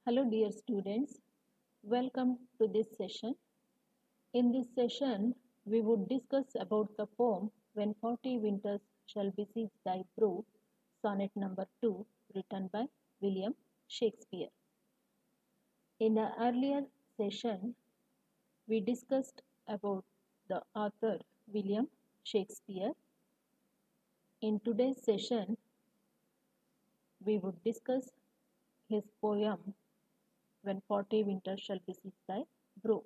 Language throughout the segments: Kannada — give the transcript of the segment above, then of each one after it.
Hello dear students, welcome to this session. In this session, we would discuss about the poem When 40 Winters Shall Besiege Thy Brow, sonnet number 2, written by William Shakespeare. In the earlier session, we discussed about the author William Shakespeare. In today's session, we would discuss his poem When 40 Winters Shall Besiege Thy Brow.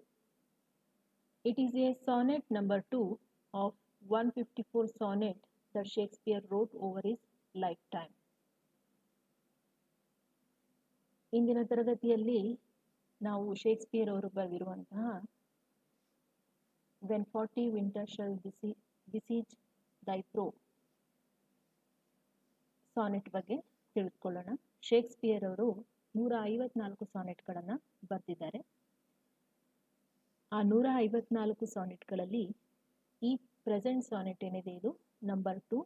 It is a sonnet number 2 of 154 sonnet that Shakespeare wrote over his lifetime. ಇಂದಿನ ತರಗತಿಯಲ್ಲಿ ನಾವು ಶೇಕ್ಸ್ಪಿಯರ್ ಅವರು ಬರೆದಿರುವಂತಹ when 40 winter shall besiege thy bro sonnet ಬಗ್ಗೆ ತಿಳಿದುಕೊಳ್ಳೋಣ. ಶೇಕ್ಸ್ಪಿಯರ್ ಅವರು 154 ಸಾನೆಟ್ಗಳನ್ನು ಬರೆದಿದ್ದಾರೆ. ಆ 154 ಸಾನೆಟ್ಗಳಲ್ಲಿ ಈ ಪ್ರೆಸೆಂಟ್ ಸಾನೆಟ್ ಏನಿದೆ ಇದು ನಂಬರ್ 2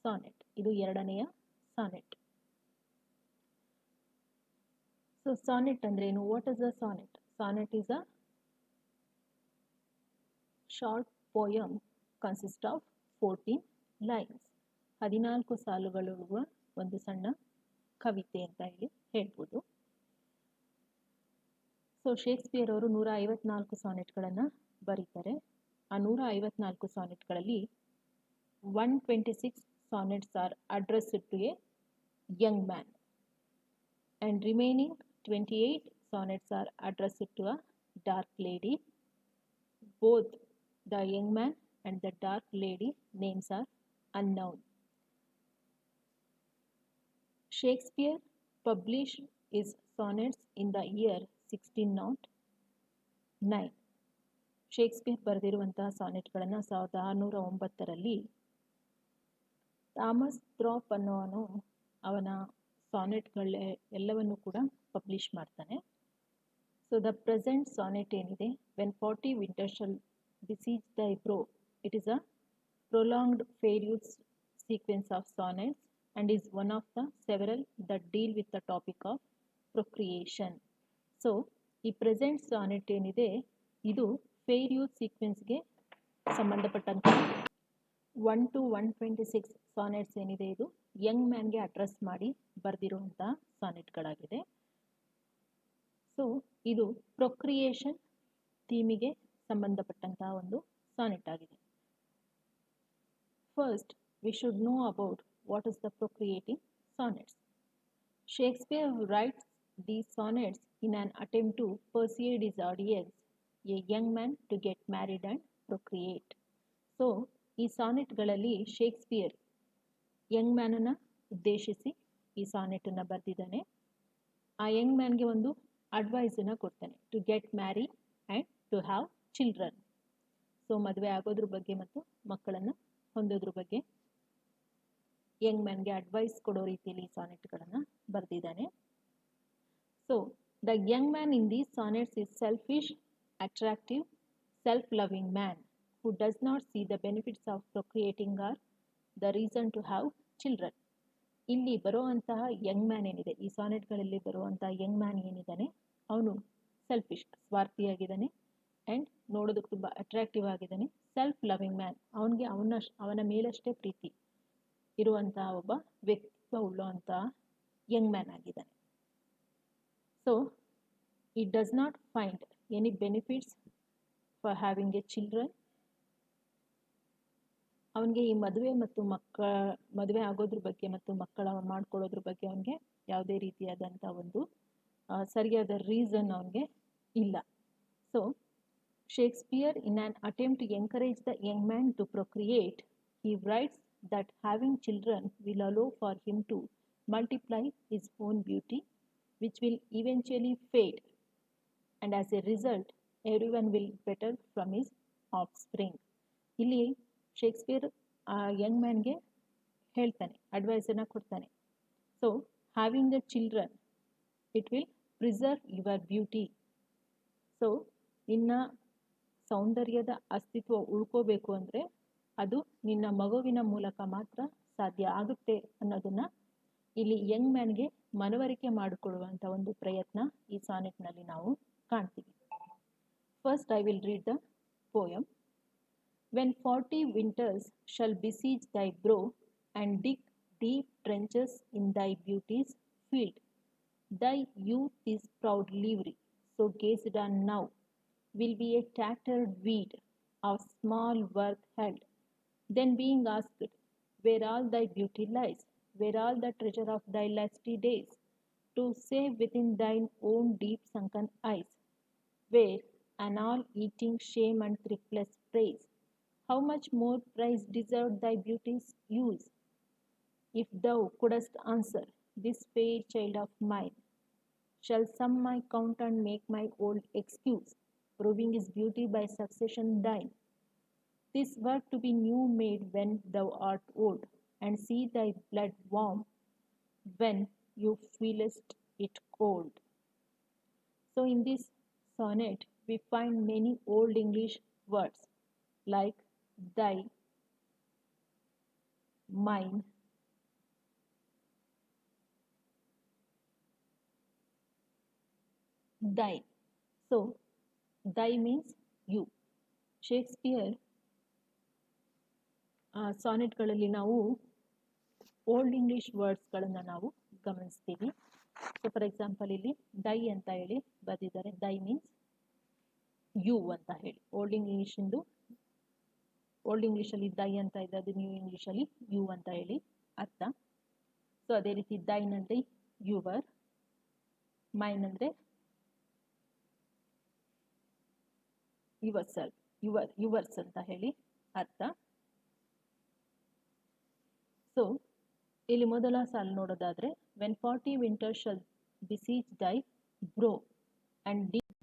ಸಾನೆಟ್. ಇದು ಎರಡನೆಯ ಸಾನೆಟ್. ಸೊ ಸಾನೆಟ್ ಅಂದ್ರೆ ಏನು? What is a sonnet? Sonnet is a short poem consist of 14 lines. 14 ಸಾಲುಗಳಿರುವ ಒಂದು ಸಣ್ಣ ಕವಿತೆ ಅಂತ ಹೇಳಿ ಹೇಳ್ಬೋದು. ಸೊ ಶೇಕ್ಸ್ಪಿಯರ್ ಅವರು 154 ಸಾನೆಟ್ಗಳನ್ನು ಬರೀತಾರೆ. ಆ 154 ಸಾನೆಟ್ಗಳಲ್ಲಿ 126 sonnets are addressed to a young man and remaining 28 sonnets are addressed to a dark lady. Both the young man and the dark lady names are unknown. Shakespeare published his sonnets in the year 1609. Shakespeare ಬರೆದಿರುವಂತಹ ಸಾನೆಟ್ಗಳನ್ನು 1609ರಲ್ಲಿ ಥಾಮಸ್ ಥ್ರಾಪ್ ಅನ್ನೋನು ಅವನ ಸಾನೆಟ್ಗಳ ಎಲ್ಲವನ್ನು ಕೂಡ ಪಬ್ಲಿಷ್ ಮಾಡ್ತಾನೆ. ಸೊ ದ ಪ್ರೆಸೆಂಟ್ ಸಾನೆಟ್ ಏನಿದೆ when 40 winter shall besiege thy brow, it is a prolonged fair youth sequence of sonnets and is one of the several that deal with the topic of procreation. So ಈ ಪ್ರೆಸೆಂಟ್ ಸಾನೆಟ್ ಏನಿದೆ ಇದು ಫೇರ್ ಯೂಸ್ ಸೀಕ್ವೆನ್ಸ್ಗೆ ಸಂಬಂಧಪಟ್ಟಂತ 1 to 126 ಸಾನೆಟ್ಸ್ ಏನಿದೆ ಇದು ಯಂಗ್ ಮ್ಯಾನ್ಗೆ ಅಡ್ರೆಸ್ ಮಾಡಿ ಬರೆದಿರುವಂತಹ ಸಾನೆಟ್ಗಳಾಗಿದೆ. ಸೊ ಇದು ಪ್ರೊಕ್ರಿಯೇಷನ್ ಥೀಮಿಗೆ ಸಂಬಂಧಪಟ್ಟಂತಹ ಒಂದು ಸಾನೆಟ್ ಆಗಿದೆ. First we should know about what is the procreating sonnets. Shakespeare writes these sonnets in an attempt to persuade his audience, a young man, to get married and procreate. So ಈ ಸಾನೆಟ್ಗಳಲ್ಲಿ ಶೇಕ್ಸ್ಪಿಯರ್ ಯಂಗ್ ಮ್ಯಾನನ್ನು ಉದ್ದೇಶಿಸಿ ಈ ಸಾನೆಟನ್ನು ಬರೆದಿದ್ದಾನೆ. ಆ ಯಂಗ್ ಮ್ಯಾನ್ಗೆ ಒಂದು ಅಡ್ವೈಸನ್ನು ಕೊಡ್ತಾನೆ, to get marry and to have children. So ಮದುವೆ ಆಗೋದ್ರ ಬಗ್ಗೆ ಮತ್ತು ಮಕ್ಕಳನ್ನು ಹೊಂದೋದ್ರ ಬಗ್ಗೆ ಯಂಗ್ ಮ್ಯಾನ್ಗೆ ಅಡ್ವೈಸ್ ಕೊಡೋ ರೀತಿಯಲ್ಲಿ ಈ ಸಾನೆಟ್ಗಳನ್ನು ಬರೆದಿದ್ದಾನೆ. So the young man in these sonnets is selfish, attractive, self loving man who does not see the benefits of procreating or the reason to have children. ಇಲ್ಲಿ ಬರುವಂತಹ ಯಂಗ್ ಮ್ಯಾನ್ ಏನಿದೆ, ಈ ಸಾನೆಟ್ಗಳಲ್ಲಿ ಬರುವಂತಹ ಯಂಗ್ ಮ್ಯಾನ್ ಏನಿದ್ದಾನೆ ಅವನು ಸೆಲ್ಫಿಶ್, ಸ್ವಾರ್ಥಿಯಾಗಿದ್ದಾನೆ, ಆ್ಯಂಡ್ ನೋಡೋದಕ್ಕೆ ತುಂಬ ಅಟ್ರಾಕ್ಟಿವ್ ಆಗಿದ್ದಾನೆ. ಸೆಲ್ಫ್ ಲವಿಂಗ್ ಮ್ಯಾನ್, ಅವನಿಗೆ ಅವನ ಮೇಲಷ್ಟೇ ಪ್ರೀತಿ ಇರುವಂತಹ ಒಬ್ಬ ವ್ಯಕ್ತಿತ್ವ ಉಳ್ಳುವಂತಹ ಯಂಗ್ ಮ್ಯಾನ್ ಆಗಿದ್ದಾನೆ. So it does not find any benefits for having A children. ಅವನಿಗೆ ಈ ಮದುವೆ ಮತ್ತು ಮದುವೆ ಆಗೋದ್ರ ಬಗ್ಗೆ ಮತ್ತು ಮಕ್ಕಳ ಮಾಡ್ಕೊಳ್ಳೋದ್ರ ಬಗ್ಗೆ ಅವನಿಗೆ ಯಾವುದೇ ರೀತಿಯಾದಂಥ ಒಂದು ಸರಿಯಾದ ರೀಸನ್ ಅವನಿಗೆ ಇಲ್ಲ. So Shakespeare in an attempt to encourage the young man to procreate, he writes that having children will allow for him to multiply his own beauty, which will eventually fade, and as a result everyone will better from his offspring. ಇಲ್ಲಿ ಶೇಕ್ಸ್ಪಿಯರ್ ಆ ಯಂಗ್ ಮ್ಯಾನ್ಗೆ ಹೇಳ್ತಾನೆ, ಅಡ್ವೈಸನ್ನು ಕೊಡ್ತಾನೆ. So having a children it will preserve your beauty. So ನಿನ್ನ ಸೌಂದರ್ಯದ ಅಸ್ತಿತ್ವ ಉಳ್ಕೋಬೇಕು ಅಂದರೆ ಅದು ನಿನ್ನ ಮಗುವಿನ ಮೂಲಕ ಮಾತ್ರ ಸಾಧ್ಯ ಆಗುತ್ತೆ ಅನ್ನೋದನ್ನು ಇಲ್ಲಿ ಯಂಗ್ ಮ್ಯಾನ್ಗೆ ಮನವರಿಕೆ ಮಾಡಿಕೊಳ್ಳುವಂಥ ಒಂದು ಪ್ರಯತ್ನ ಈ ಸಾನೆಟ್ನಲ್ಲಿ ನಾವು ಕಾಣ್ತೀವಿ. First I will read the poem. When 40 winters shall besiege thy brow, and dig deep trenches in thy beauty's field, thy youth is proud livery, so gazed on now, will be a tattered weed of small worth held. Then being asked, where all thy beauty lies, where all the treasure of thy lusty days, to save within thine own deep sunken eyes, where an all-eating shame and thriftless praise, how much more price deserved thy beauty's use? If thou couldst answer, this fair child of mine shall sum my count and make my old excuse, proving his beauty by succession thine. This were to be new made when thou art old, and see thy blood warm when you feelest it cold. So in this sonnet, we find many old English words like thy, mine, thine. So, thy means you. Shakespeare ಸಾನೆಟ್ಗಳಲ್ಲಿ ನಾವು ಓಲ್ಡ್ ಇಂಗ್ಲೀಷ್ ವರ್ಡ್ಸ್ಗಳನ್ನು ನಾವು ಗಮನಿಸ್ತೀವಿ. ಸೊ ಫಾರ್ ಎಕ್ಸಾಂಪಲ್ ಇಲ್ಲಿ ದೈ ಅಂತ ಹೇಳಿ ಬರೆದಿದ್ದಾರೆ. ದೈ ಮೀನ್ಸ್ ಯು ಅಂತ ಹೇಳಿ. ಓಲ್ಡ್ ಇಂಗ್ಲೀಷಲ್ಲಿ ದೈ ಅಂತ ಇದೆ, ಅದು ನ್ಯೂ ಇಂಗ್ಲೀಷಲ್ಲಿ ಯು ಅಂತ ಹೇಳಿ ಅರ್ಥ. ಸೊ ಅದೇ ರೀತಿ ದೈನ್ ಅಂದರೆ ಯುವರ್, ಮೈನ್ ಅಂದರೆ ಯುವರ್ಸ್ ಅಂತ ಹೇಳಿ ಅರ್ಥ. ಸೊ ಇಲ್ಲಿ ಮೊದಲ ಸಾಲು ನೋಡೋದಾದ್ರೆ, when 40 winters shall besiege thy brow and deep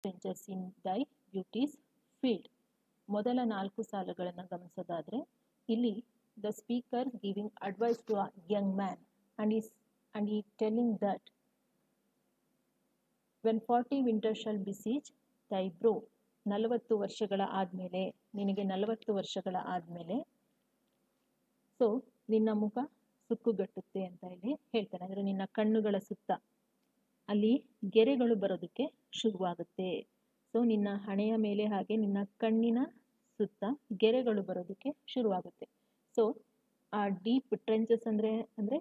trenches in thy beauty's field. ಮೊದಲ 4 ಸಾಲುಗಳನ್ನು ಗಮನಿಸೋದಾದ್ರೆ, ಇಲ್ಲಿ the speaker giving advice to a young man and he telling that when 40 winters shall besiege thy brow, 40 ವರ್ಷಗಳ ಆದಮೇಲೆ, ನಿನಗೆ 40 ವರ್ಷಗಳ ಆದಮೇಲೆ ಸೊ ನಿನ್ನ ಮುಖ ಸುಕ್ಕುಗಟ್ಟುತ್ತೆ ಅಂತ ಹೇಳಿ ಹೇಳ್ತಾನೆ. ಅಂದರೆ ನಿನ್ನ ಕಣ್ಣುಗಳ ಸುತ್ತ ಅಲ್ಲಿ ಗೆರೆಗಳು ಬರೋದಕ್ಕೆ ಶುರುವಾಗುತ್ತೆ. ಸೊ ನಿನ್ನ ಹಣೆಯ ಮೇಲೆ ಹಾಗೆ ನಿನ್ನ ಕಣ್ಣಿನ ಸುತ್ತ ಗೆರೆಗಳು ಬರೋದಕ್ಕೆ ಶುರುವಾಗುತ್ತೆ. ಸೊ ಆ ಡೀಪ್ ಟ್ರೆಂಚಸ್ ಅಂದರೆ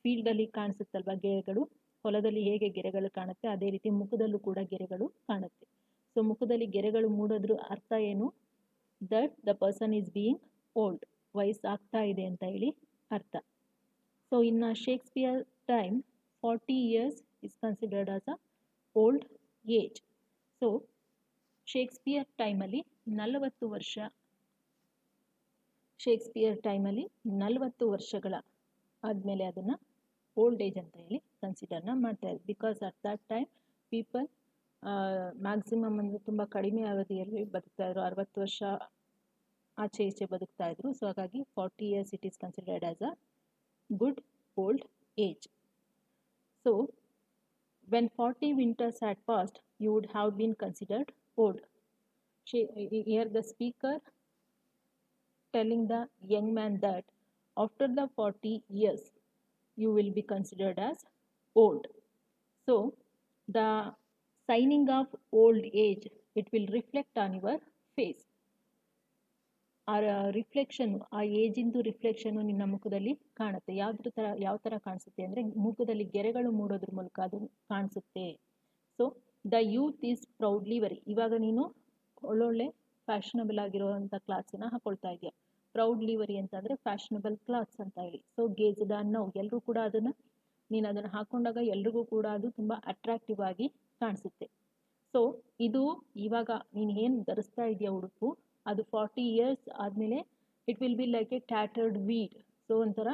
ಫೀಲ್ಡಲ್ಲಿ ಕಾಣಿಸುತ್ತಲ್ವ ಗೆರೆಗಳು, ಹೊಲದಲ್ಲಿ ಹೇಗೆ ಗೆರೆಗಳು ಕಾಣುತ್ತೆ ಅದೇ ರೀತಿ ಮುಖದಲ್ಲೂ ಕೂಡ ಗೆರೆಗಳು ಕಾಣುತ್ತೆ. ಸೊ ಮುಖದಲ್ಲಿ ಗೆರೆಗಳು ಮೂಡೋದ್ರ ಅರ್ಥ ಏನು? That the person is being old, ವಯಸ್ಸಾಗ್ತಾ ಇದೆ ಅಂತ ಹೇಳಿ ಅರ್ಥ. ಸೊ ಇನ್ನು Shakespeare time 40 years is considered as a old age. So Shakespeare ಟೈಮಲ್ಲಿ 40 ವರ್ಷಗಳ ಆದಮೇಲೆ ಅದನ್ನು ಓಲ್ಡ್ ಏಜ್ ಅಂತ ಹೇಳಿ ಕನ್ಸಿಡರ್ನ ಮಾಡ್ತಾ ಇದ್ದಾರೆ. Because at that time people maximum ಅಂದರೆ ತುಂಬ ಕಡಿಮೆ ಅವಧಿಯಲ್ಲಿ ಬದುಕ್ತಾ ಇದ್ರು, 60 ವರ್ಷ ಆಚೆ ಈಚೆ ಬದುಕ್ತಾ ಇದ್ರು. ಸೊ ಹಾಗಾಗಿ 40 years it is considered as a good old age. So when 40 winters had passed, you would have been considered old. Here the speaker telling the young man that after the 40 years you will be considered as old. So the signing of old age, it will reflect on your face. ಆ ರಿಫ್ಲೆಕ್ಷನ್, ಆ ಏಜಿಂದು ರಿಫ್ಲೆಕ್ಷನ್ನು ನಿನ್ನ ಮುಖದಲ್ಲಿ ಕಾಣುತ್ತೆ. ಯಾವ ಥರ ಕಾಣಿಸುತ್ತೆ ಅಂದರೆ ಮುಖದಲ್ಲಿ ಗೆರೆಗಳು ಮೂಡೋದ್ರ ಮೂಲಕ ಅದು ಕಾಣಿಸುತ್ತೆ. So the youth is proudly very. ಇವಾಗ ನೀನು ಒಳ್ಳೊಳ್ಳೆ ಫ್ಯಾಷನಬಲ್ ಆಗಿರೋವಂಥ ಕ್ಲಾತ್ಸನ್ನ ಹಾಕೊಳ್ತಾ ಇದೆಯಾ. ಪ್ರೌಡ್ಲಿ ವೆರಿ ಅಂತಂದರೆ ಫ್ಯಾಷನಬಲ್ ಕ್ಲಾತ್ಸ್ ಅಂತ ಹೇಳಿ. ಸೊ ಗೇಜ್ಡ್ ಆನ್ ನೌ, ಎಲ್ಲರೂ ಕೂಡ ನೀನು ಅದನ್ನು ಹಾಕೊಂಡಾಗ ಎಲ್ರಿಗೂ ಕೂಡ ಅದು ತುಂಬ ಅಟ್ರಾಕ್ಟಿವ್ ಆಗಿ ಕಾಣಿಸುತ್ತೆ. ಸೊ ಇದು ಇವಾಗ ನೀನು ಏನು ಧರಿಸ್ತಾ ಇದೆಯಾ ಉಡುಪು, ಅದು 40 years ಆದಮೇಲೆ it will be like a tattered weed. So ಒಂಥರ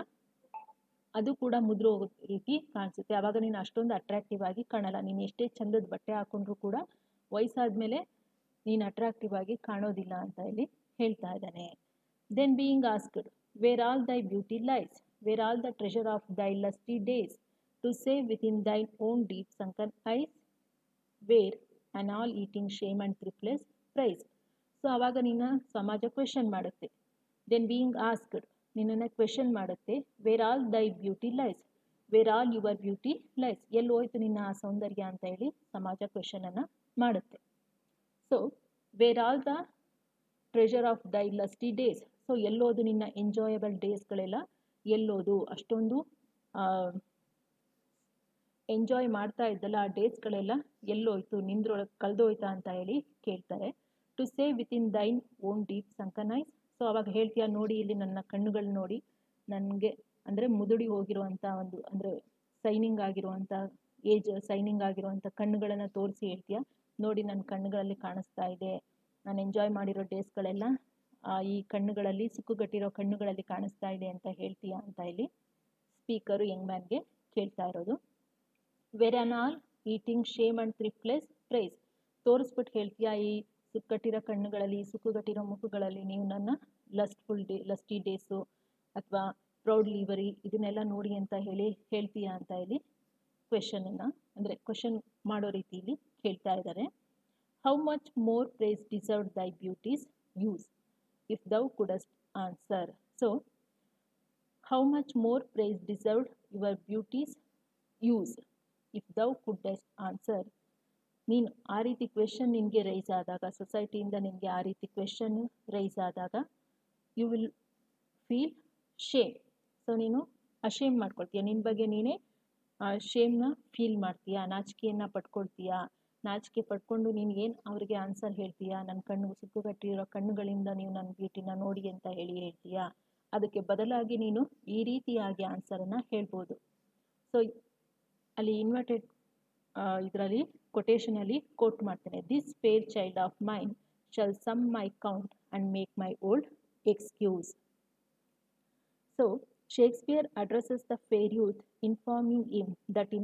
ಅದು ಕೂಡ ಮುದ್ರು ಹೋಗೋ ರೀತಿ ಕಾಣಿಸುತ್ತೆ. ಆವಾಗ ನೀನು ಅಷ್ಟೊಂದು ಅಟ್ರಾಕ್ಟಿವ್ ಆಗಿ ಕಾಣಲ್ಲ. ನೀನು ಎಷ್ಟೇ ಚಂದದ ಬಟ್ಟೆ ಹಾಕೊಂಡ್ರೂ ಕೂಡ ವಯಸ್ಸಾದ್ಮೇಲೆ ನೀನು ಅಟ್ರಾಕ್ಟಿವ್ ಆಗಿ ಕಾಣೋದಿಲ್ಲ ಅಂತ ಹೇಳಿ ಹೇಳ್ತಾ ಇದ್ದಾನೆ. Then being asked where all thy beauty lies, where all the treasure of thy lusty days, to say within thine own deep sunken eyes, were an all eating shame and thriftless praise. So ಆವಾಗ ನಿನ್ನ ಸಮಾಜ ಕ್ವೆಶನ್ ಮಾಡುತ್ತೆ. ದೆನ್ ಬೀಯಿಂಗ್ ಆಸ್ಕ್ಡ್, ನಿನ್ನನ್ನು ಕ್ವೆಶನ್ ಮಾಡುತ್ತೆ, where all thy beauty lies, where all your beauty lies, ಎಲ್ಲಿ ಹೋಯ್ತು ನಿನ್ನ ಆ ಸೌಂದರ್ಯ ಅಂತ ಹೇಳಿ ಸಮಾಜ ಕ್ವೆಶನನ್ನು ಮಾಡುತ್ತೆ. So where all the treasure of thy lusty days, so ಎಲ್ಲೋದು ನಿನ್ನ ಎಂಜಾಯಬಲ್ ಡೇಸ್ಗಳೆಲ್ಲ, ಎಲ್ಲೋದು ಅಷ್ಟೊಂದು ಎಂಜಾಯ್ ಮಾಡ್ತಾ ಇದ್ದಲ್ಲ ಆ ಡೇಸ್ಗಳೆಲ್ಲ ಎಲ್ಲೋಯ್ತು, ನಿಂದ್ರೊಳಗೆ ಕಳೆದೋಯ್ತಾ ಅಂತ ಹೇಳಿ ಕೇಳ್ತಾರೆ. To say within thine own deep sunken eyes, so ಅವಾಗ ಹೇಳ್ತೀಯಾ ನೋಡಿ ಇಲ್ಲಿ ನನ್ನ ಕಣ್ಣುಗಳು ನೋಡಿ, ನನಗೆ ಅಂದರೆ ಮುದುಡಿ ಹೋಗಿರುವಂಥ ಒಂದು ಅಂದರೆ ಸೈನಿಂಗ್ ಆಗಿರುವಂಥ ಏಜ್ ಸೈನಿಂಗ್ ಆಗಿರುವಂಥ ಕಣ್ಣುಗಳನ್ನು ತೋರಿಸಿ ಹೇಳ್ತೀಯಾ ನೋಡಿ ನನ್ನ ಕಣ್ಣುಗಳಲ್ಲಿ ಕಾಣಿಸ್ತಾ ಇದೆ, ನಾನು ಎಂಜಾಯ್ ಮಾಡಿರೋ ಡೇಸ್ಗಳೆಲ್ಲ ಈ ಕಣ್ಣುಗಳಲ್ಲಿ ಸುಕ್ಕುಗಟ್ಟಿರೋ ಕಣ್ಣುಗಳಲ್ಲಿ ಕಾಣಿಸ್ತಾ ಇದೆ ಅಂತ ಹೇಳ್ತೀಯಾ ಅಂತ ಇಲ್ಲಿ ಸ್ಪೀಕರು ಯಂಗ್ ಮ್ಯಾನ್ಗೆ ಕೇಳ್ತಾ ಇರೋದು. Were an all eating shame and thriftless praise, ತೋರಿಸ್ಬಿಟ್ಟು ಹೇಳ್ತೀಯಾ ಈ ಸುಕ್ಕಟ್ಟಿರೋ ಕಣ್ಣುಗಳಲ್ಲಿ ಸುಕ್ಕುಗಟ್ಟಿರೋ ಮುಖಗಳಲ್ಲಿ ನೀವು ನನ್ನ ಲಸ್ಟಿ ಡೇಸು ಅಥವಾ ಪ್ರೌಡ್ ಲೀವರಿ ಇದನ್ನೆಲ್ಲ ನೋಡಿ ಅಂತ ಹೇಳಿ ಹೇಳ್ತೀಯಾ ಅಂತ ಹೇಳಿ ಕ್ವೆಶನನ್ನು ಅಂದರೆ ಕ್ವೆಶನ್ ಮಾಡೋ ರೀತಿಯಲ್ಲಿ ಕೇಳ್ತಾ ಇದ್ದಾರೆ. How much more praise deserved thy beauty's use if thou couldst answer, so how much more praise deserved your beauty's use if thou couldst answer, ನೀನು ಆ ರೀತಿ ಕ್ವೆಶನ್ ನಿನಗೆ ರೈಸ್ ಆದಾಗ, ಸೊಸೈಟಿಯಿಂದ ನಿನಗೆ ಆ ರೀತಿ ಕ್ವೆಶನ್ ರೈಸ್ ಆದಾಗ you will feel shame, so ನೀನು ಅಶೇಮ್ ಮಾಡ್ಕೊಳ್ತೀಯ, ನಿನ್ನ ಬಗ್ಗೆ ನೀನೇ ಶೇಮ್ನ ಫೀಲ್ ಮಾಡ್ತೀಯಾ, ನಾಚಿಕೆಯನ್ನು ಪಡ್ಕೊಳ್ತೀಯಾ, ನಾಚಿಕೆ ಪಡ್ಕೊಂಡು ನೀನು ಏನು ಅವರಿಗೆ ಆನ್ಸರ್ ಹೇಳ್ತೀಯಾ, ನನ್ನ ಕಣ್ಣು ಸುಕ್ಕುಗಟ್ಟಿರೋ ಕಣ್ಣುಗಳಿಂದ ನೀವು ನನ್ನ ಬ್ಯೂಟಿನ ನೋಡಿ ಅಂತ ಹೇಳಿ ಹೇಳ್ತೀಯಾ, ಅದಕ್ಕೆ ಬದಲಾಗಿ ನೀನು ಈ ರೀತಿಯಾಗಿ ಆನ್ಸರನ್ನು ಹೇಳ್ಬೋದು. ಸೊ ಅಲ್ಲಿ ಇನ್ವರ್ಟೆಡ್ ಇದರಲ್ಲಿ ಕೊಟೇಶನಲ್ಲಿ ಕೋಟ್ ಮಾಡ್ತೇನೆ, this fair child of mine shall sum my count and make my old excuse. So Shakespeare addresses the fair youth, informing him that in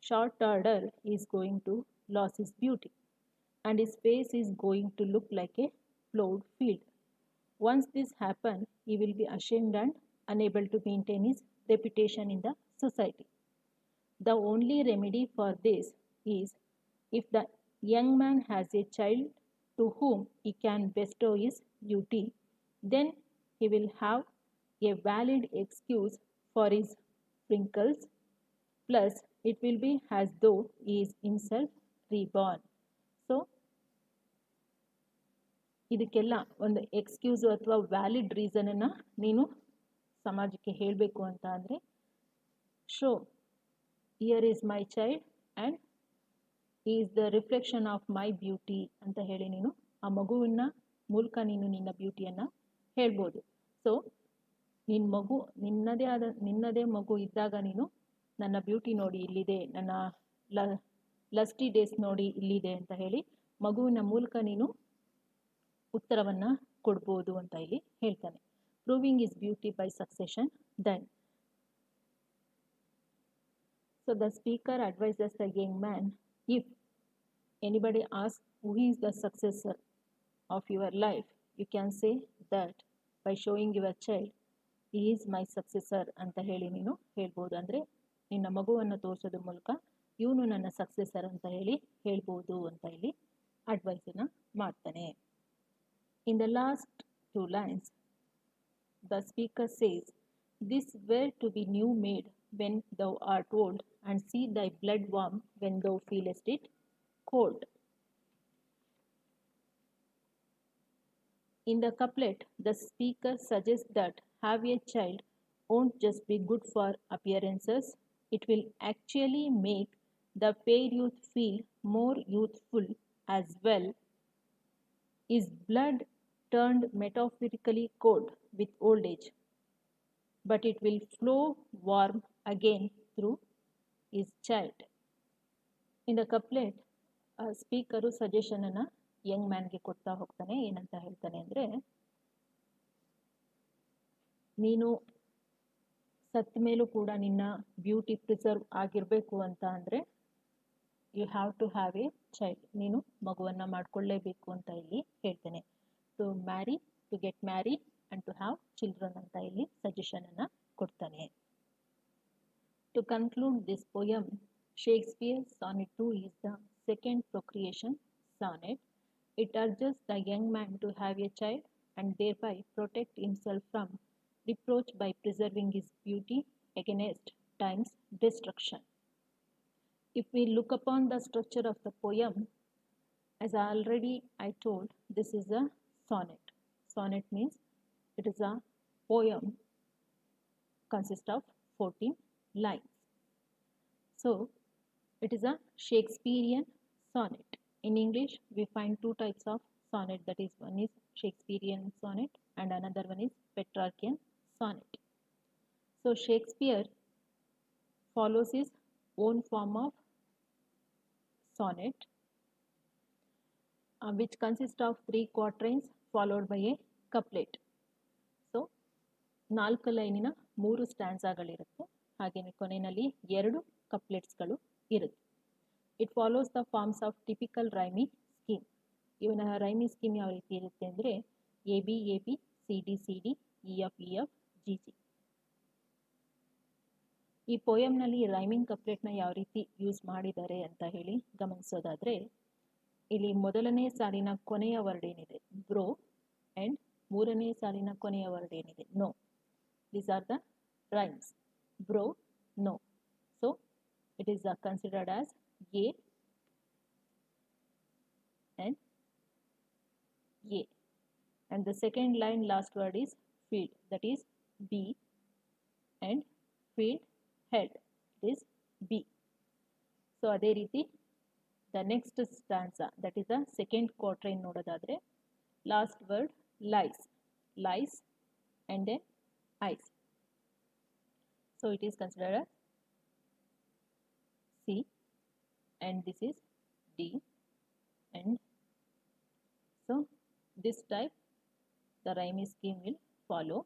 short order he is going to lose his beauty, and his face is going to look like a plowed field. Once this happens, he will be ashamed and unable to maintain his reputation in the society. The only remedy for this is if the young man has a child to whom he can bestow his beauty, then he will have a valid excuse for his wrinkles, plus it will be as though he is himself reborn. So ಇದಕ್ಕೆಲ್ಲ ಒಂದು ಎಕ್ಸ್ಕ್ಯೂಸು ಅಥವಾ ವ್ಯಾಲಿಡ್ ರೀಸನನ್ನು ನೀನು ಸಮಾಜಕ್ಕೆ ಹೇಳಬೇಕು ಅಂತ ಅಂದರೆ, show here is my child and he is the reflection of my beauty ಅಂತ ಹೇಳಿ ನೀನು ಆ ಮಗುವಿನ ಮೂಲಕ ನೀನು ನಿನ್ನ ಬ್ಯೂಟಿಯನ್ನು ಹೇಳ್ಬೋದು. ಸೊ ನಿನ್ನದೇ ಮಗು ಇದ್ದಾಗ ನೀನು ನನ್ನ ಬ್ಯೂಟಿ ನೋಡಿ ಇಲ್ಲಿದೆ, ನನ್ನ ಲಸ್ಟಿ ಡೇಸ್ ನೋಡಿ ಇಲ್ಲಿದೆ ಅಂತ ಹೇಳಿ ಮಗುವಿನ ಮೂಲಕ ನೀನು ಉತ್ತರವನ್ನು ಕೊಡ್ಬೋದು ಅಂತ ಇಲ್ಲಿ ಹೇಳ್ತಾನೆ. Proving his beauty by succession then. So the speaker advises the young man, if anybody ask who is the successor of your life, you can say that by showing your child is my successor ಅಂತ ಹೇಳಿ ನೀನು ಹೇಳ್ಬೋದು. ಅಂದರೆ ನಿನ್ನ ಮಗುವನ್ನು ತೋರಿಸೋದ್ರ ಮೂಲಕ ಇವನು ನನ್ನ ಸಕ್ಸೆಸರ್ ಅಂತ ಹೇಳಿ ಹೇಳ್ಬೋದು ಅಂತ ಇಲ್ಲಿ ಅಡ್ವೈಸನ್ನು ಮಾಡ್ತಾನೆ. In the last 2 lines, the speaker says, this were to be new made when thou art old, and see thy blood warm when thou feelest it cold. In the couplet, the speaker suggests that have a child won't just be good for appearances, it will actually make the fair youth feel more youthful as well. His blood turned metaphorically cold with old age, but it will flow warm again through his child. In the couplet, speaker ಸಜೆಷನನ್ನು ಯಂಗ್ ಮ್ಯಾನ್ಗೆ ಕೊಡ್ತಾ ಹೋಗ್ತಾನೆ. ಏನಂತ ಹೇಳ್ತಾನೆ ಅಂದರೆ, ನೀನು ಸತ್ತ ಮೇಲೂ ಕೂಡ ನಿನ್ನ ಬ್ಯೂಟಿ ಪ್ರಿಸರ್ವ್ ಆಗಿರಬೇಕು ಅಂತ ಅಂದರೆ you have to have a child, ನೀನು ಮಗುವನ್ನು ಮಾಡಿಕೊಳ್ಳೇಬೇಕು ಅಂತ ಇಲ್ಲಿ ಹೇಳ್ತೇನೆ. To marry, to get marry and to have children ಅಂತ ಇಲ್ಲಿ ಸಜೆಷನನ್ನು ಕೊಡ್ತಾನೆ. To conclude this poem, Shakespeare's Sonnet 2 is the second procreation sonnet. It urges the young man to have a child and thereby protect himself from reproach by preserving his beauty against times destruction. If we look upon the structure of the poem, as I told, this is a sonnet. Sonnet means it is a poem consists of 14 lines. So it is a Shakespearean sonnet. In English, we find two types of sonnet. That is, one is Shakespearean sonnet and another one is Petrarchian sonnet. So Shakespeare follows his own form of sonnet, which consists of 3 quatrains followed by a couplet. So 4 ಲೈನಿನ 3 ಸ್ಟ್ಯಾನ್ಸಾಗಳಿರುತ್ತೆ. ಹಾಗೆಯೇ ಕೊನೆಯಲ್ಲಿ 2 ಕಪ್ಲೆಟ್ಸ್ಗಳು ಇರುತ್ತೆ. It follows the forms of typical rhyme scheme. ಇವನ ರೈಮಿ ಸ್ಕೀಮ್ ಯಾವ ರೀತಿ ಇರುತ್ತೆ ಅಂದರೆ A B C D E F G G. ಈ ಪೋಯಮ್ನಲ್ಲಿ ರೈಮಿಂಗ್ ಕಪ್ಲೆಟ್ನ ಯಾವ ರೀತಿ ಯೂಸ್ ಮಾಡಿದ್ದಾರೆ ಅಂತ ಹೇಳಿ ಗಮನಿಸೋದಾದರೆ, ಇಲ್ಲಿ ಮೊದಲನೇ ಸಾಲಿನ ಕೊನೆಯ ವರ್ಡ್ ಏನಿದೆ ಬ್ರೋ ಆ್ಯಂಡ್ ಮೂರನೇ ಸಾಲಿನ ಕೊನೆಯ ವರ್ಡ್ ಏನಿದೆ ನೋ, ದೀಸ್ ಆರ್ ದ ರೈಮ್ಸ್. ಬ್ರೋ, ನೋ. So it is considered as A and A, and the second line last word is field, that is B, and field head, it is B. So ಅದೇ ರೀತಿ the next stanza, that is the second quatrain ನೋಡೋದಾದ್ರೆ last word lies and then eyes, so it is considered as C, and this is D, and so this type the rhyming scheme will follow,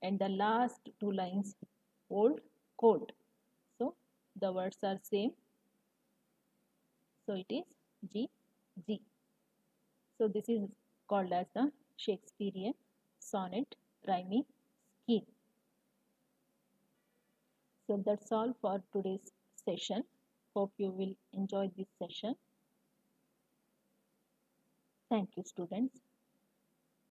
and the last 2 lines old cold, so the words are same, so it is G. So this is called as the Shakespearean sonnet rhyming scheme. So that's all for today's session. Hope you will enjoy this session. Thank you, students.